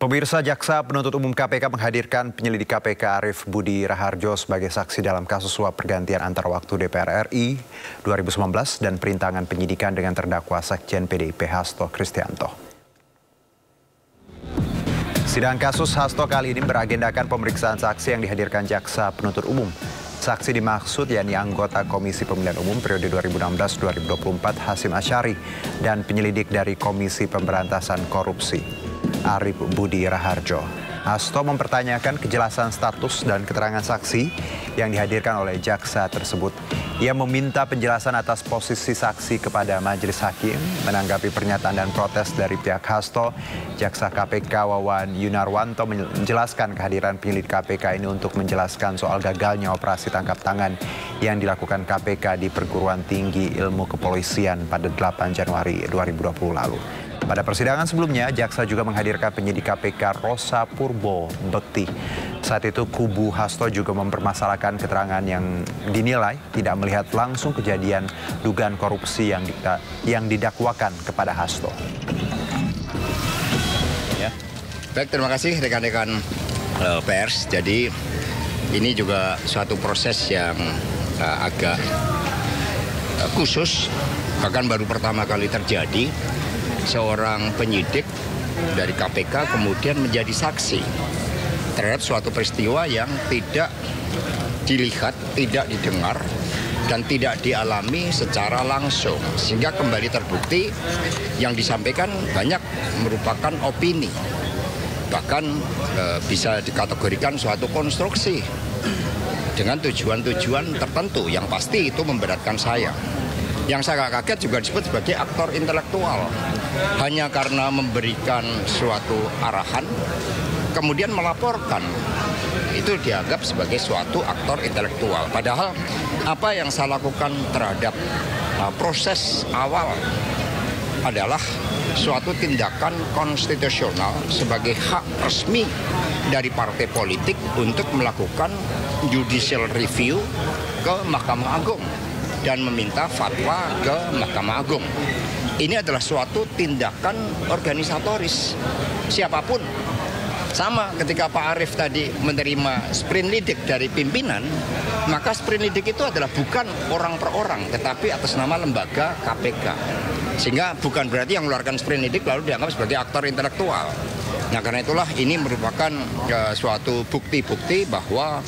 Pemirsa, Jaksa Penuntut Umum KPK menghadirkan penyelidik KPK Arief Budi Raharjo sebagai saksi dalam kasus suap pergantian antar waktu DPR RI 2019 dan perintangan penyidikan dengan terdakwa Sekjen PDIP Hasto Kristianto. Sidang kasus Hasto kali ini beragendakan pemeriksaan saksi yang dihadirkan Jaksa Penuntut Umum. Saksi dimaksud yakni anggota Komisi Pemilihan Umum periode 2016-2024 Hasyim Asyari dan penyelidik dari Komisi Pemberantasan Korupsi Arief Budi Raharjo. Hasto mempertanyakan kejelasan status dan keterangan saksi yang dihadirkan oleh jaksa tersebut. Ia meminta penjelasan atas posisi saksi kepada majelis hakim. Menanggapi pernyataan dan protes dari pihak Hasto, Jaksa KPK Wawan Yunarwanto menjelaskan kehadiran penyelidik KPK ini untuk menjelaskan soal gagalnya operasi tangkap tangan yang dilakukan KPK di Perguruan Tinggi Ilmu Kepolisian pada 8 Januari 2020 lalu. Pada persidangan sebelumnya, jaksa juga menghadirkan penyidik KPK Rosa Purbo Bekti. Saat itu kubu Hasto juga mempermasalahkan keterangan yang dinilai tidak melihat langsung kejadian dugaan korupsi yang didakwakan kepada Hasto. Ya. Baik, terima kasih rekan-rekan pers. Jadi ini juga suatu proses yang agak khusus, bahkan baru pertama kali terjadi. Seorang penyidik dari KPK kemudian menjadi saksi terhadap suatu peristiwa yang tidak dilihat, tidak didengar, dan tidak dialami secara langsung. Sehingga kembali terbukti yang disampaikan banyak merupakan opini. Bahkan bisa dikategorikan suatu konstruksi dengan tujuan-tujuan tertentu yang pasti itu memberatkan saya. Yang saya agak kaget juga disebut sebagai aktor intelektual. Hanya karena memberikan suatu arahan, kemudian melaporkan, itu dianggap sebagai suatu aktor intelektual. Padahal apa yang saya lakukan terhadap proses awal adalah suatu tindakan konstitusional sebagai hak resmi dari partai politik untuk melakukan judicial review ke Mahkamah Agung dan meminta fatwa ke Mahkamah Agung. Ini adalah suatu tindakan organisatoris. Siapapun, sama ketika Pak Arief tadi menerima sprindidik dari pimpinan, maka sprindidik itu adalah bukan orang per orang, tetapi atas nama lembaga KPK. Sehingga bukan berarti yang mengeluarkan sprindidik lalu dianggap sebagai aktor intelektual. Nah, karena itulah ini merupakan suatu bukti-bukti bahwa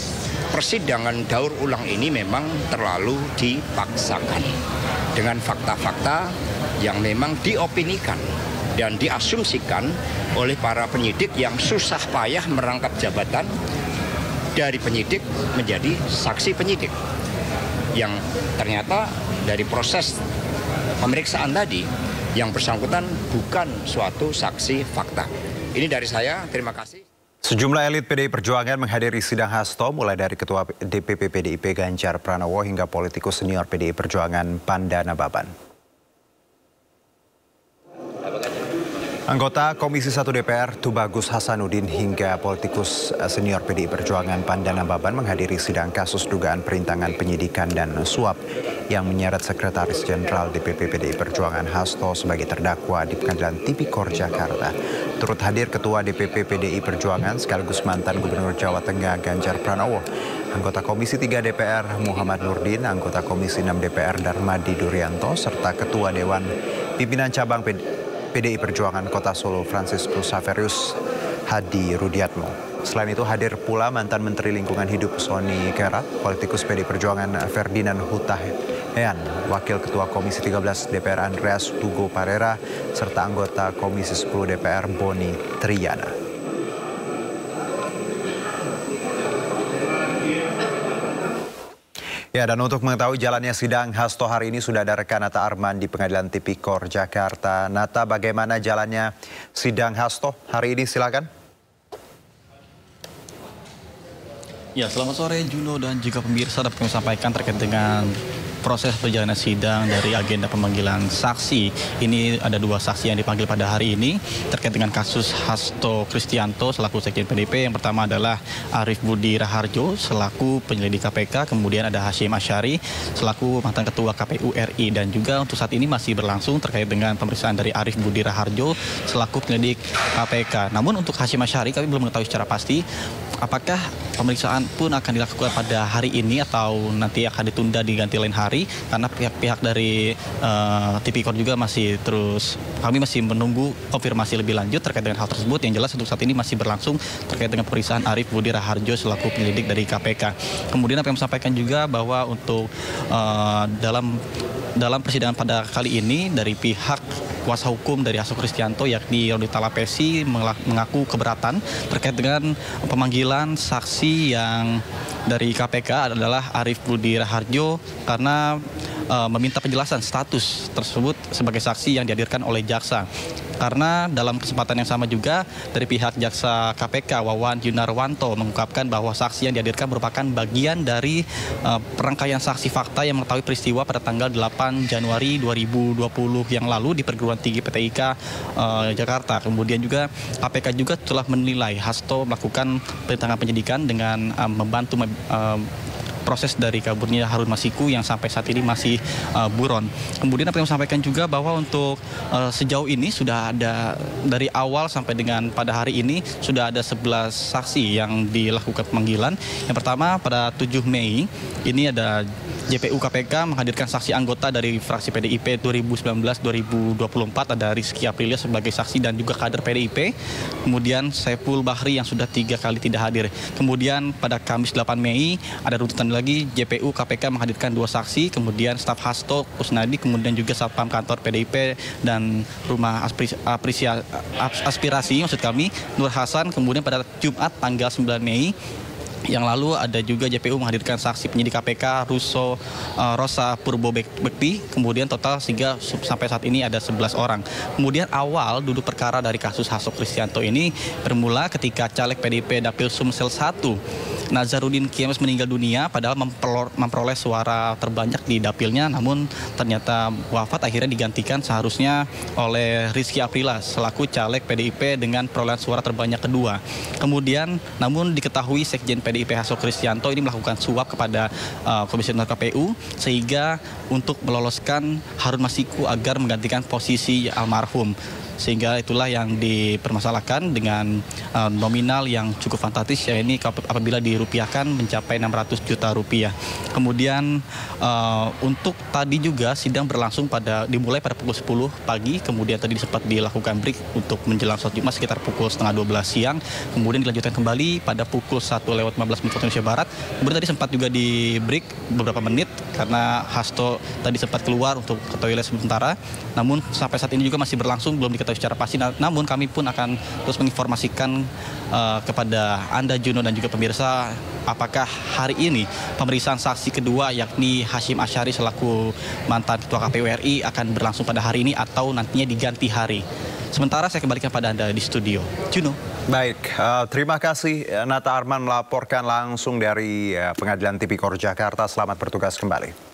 persidangan daur ulang ini memang terlalu dipaksakan dengan fakta-fakta yang memang diopinikan dan diasumsikan oleh para penyidik yang susah payah merangkap jabatan dari penyidik menjadi saksi penyidik, yang ternyata dari proses pemeriksaan tadi yang bersangkutan bukan suatu saksi fakta. Ini dari saya, terima kasih. Sejumlah elit PDI Perjuangan menghadiri sidang Hasto, mulai dari Ketua DPP PDIP Ganjar Pranowo hingga politikus senior PDI Perjuangan Pandana Baban. Anggota Komisi 1 DPR Tubagus Hasanuddin hingga politikus senior PDI Perjuangan Pandana Baban menghadiri sidang kasus dugaan perintangan penyidikan dan suap yang menyeret Sekretaris Jenderal DPP PDI Perjuangan Hasto sebagai terdakwa di Pengadilan Tipikor Jakarta. Turut hadir Ketua DPP PDI Perjuangan sekaligus mantan Gubernur Jawa Tengah Ganjar Pranowo, anggota Komisi 3 DPR Muhammad Nurdin, anggota Komisi 6 DPR Darmadi Durianto, serta Ketua Dewan Pimpinan Cabang PDI Perjuangan Kota Solo Franciscus Saverius Hadi Rudiatmo. Selain itu hadir pula mantan Menteri Lingkungan Hidup Soni Kerat, politikus PDI Perjuangan Ferdinand Huta Heian, Wakil Ketua Komisi 13 DPR Andreas Tugo Parera, serta anggota Komisi 10 DPR Boni Triana. Ya, dan untuk mengetahui jalannya sidang Hasto hari ini sudah ada rekan Nata Arman di Pengadilan Tipikor Jakarta. Nata, bagaimana jalannya sidang Hasto hari ini? Silakan. Ya, selamat sore Juno dan juga pemirsa, dapat kami sampaikan terkait dengan proses perjalanan sidang dari agenda pemanggilan saksi. Ini ada 2 saksi yang dipanggil pada hari ini terkait dengan kasus Hasto Kristianto selaku Sekjen PDIP. Yang pertama adalah Arief Budi Raharjo selaku penyelidik KPK, kemudian ada Hasyim Asyari selaku mantan Ketua KPU RI, dan juga untuk saat ini masih berlangsung terkait dengan pemeriksaan dari Arief Budi Raharjo selaku penyelidik KPK. Namun untuk Hasyim Asyari kami belum mengetahui secara pasti apakah pemeriksaan pun akan dilakukan pada hari ini atau nanti akan ditunda diganti lain hari, karena pihak-pihak dari Tipikor juga kami masih menunggu konfirmasi lebih lanjut terkait dengan hal tersebut. Yang jelas untuk saat ini masih berlangsung terkait dengan pemeriksaan Arief Budi Raharjo selaku penyelidik dari KPK. Kemudian apa yang sampaikan juga bahwa untuk dalam persidangan pada kali ini dari pihak kuasa hukum dari Hasto Kristianto yakni Roni Talapesi mengaku keberatan terkait dengan pemanggilan saksi yang dari KPK adalah Arief Budi Raharjo karena meminta penjelasan status tersebut sebagai saksi yang dihadirkan oleh jaksa. Karena dalam kesempatan yang sama juga dari pihak jaksa KPK Wawan Yunarwanto mengungkapkan bahwa saksi yang dihadirkan merupakan bagian dari perangkaian saksi fakta yang mengetahui peristiwa pada tanggal 8 Januari 2020 yang lalu di Perguruan Tinggi PTIK Jakarta. Kemudian juga KPK juga telah menilai Hasto melakukan perintangan penyidikan dengan membantu proses dari kaburnya Harun Masiku yang sampai saat ini masih buron. Kemudian apa yang disampaikan juga bahwa untuk sejauh ini sudah ada dari awal sampai dengan pada hari ini sudah ada 11 saksi yang dilakukan pemanggilan. Yang pertama pada 7 Mei ini ada JPU KPK menghadirkan saksi anggota dari fraksi PDIP 2019-2024, ada Rizky Aprilia sebagai saksi dan juga kader PDIP. Kemudian Saiful Bahri yang sudah 3 kali tidak hadir. Kemudian pada Kamis 8 Mei ada runtutan lagi JPU KPK menghadirkan 2 saksi, kemudian staf Hasto Kusnadi, kemudian juga satpam kantor PDIP dan rumah aspirasi maksud kami Nur Hasan. Kemudian pada Jumat tanggal 9 Mei yang lalu ada juga JPU menghadirkan saksi penyidik KPK Rosa Purbo Bekti. Kemudian total sehingga sampai saat ini ada 11 orang. Kemudian awal duduk perkara dari kasus Hasto Kristianto ini bermula ketika caleg PDIP Dapil Sumsel 1 Nazarudin Kiemes meninggal dunia padahal memperoleh suara terbanyak di dapilnya, namun ternyata wafat akhirnya digantikan seharusnya oleh Rizky Aprilia selaku caleg PDIP dengan perolehan suara terbanyak kedua. Kemudian namun diketahui Sekjen PDIP Hasto Kristianto ini melakukan suap kepada Komisioner KPU sehingga untuk meloloskan Harun Masiku agar menggantikan posisi almarhum. Sehingga itulah yang dipermasalahkan dengan nominal yang cukup fantastis, ya ini apabila dirupiahkan mencapai 600 juta rupiah. Kemudian untuk tadi juga sidang berlangsung dimulai pada pukul 10 pagi, kemudian tadi sempat dilakukan break untuk menjelang sholat Jumat sekitar pukul 11:30 siang, kemudian dilanjutkan kembali pada pukul 1:15 waktu Indonesia Barat. Kemudian tadi sempat juga di break beberapa menit karena Hasto tadi sempat keluar untuk ke toilet sementara, namun sampai saat ini juga masih berlangsung, belum diketahui secara pasti. Namun kami pun akan terus menginformasikan kepada Anda Juno dan juga pemirsa apakah hari ini pemeriksaan saksi kedua yakni Hasyim Asyari selaku mantan Ketua KPU RI akan berlangsung pada hari ini atau nantinya diganti hari. Sementara saya kembalikan pada Anda di studio. Juno. Baik, terima kasih Nata Arman melaporkan langsung dari Pengadilan Tipikor Jakarta. Selamat bertugas kembali.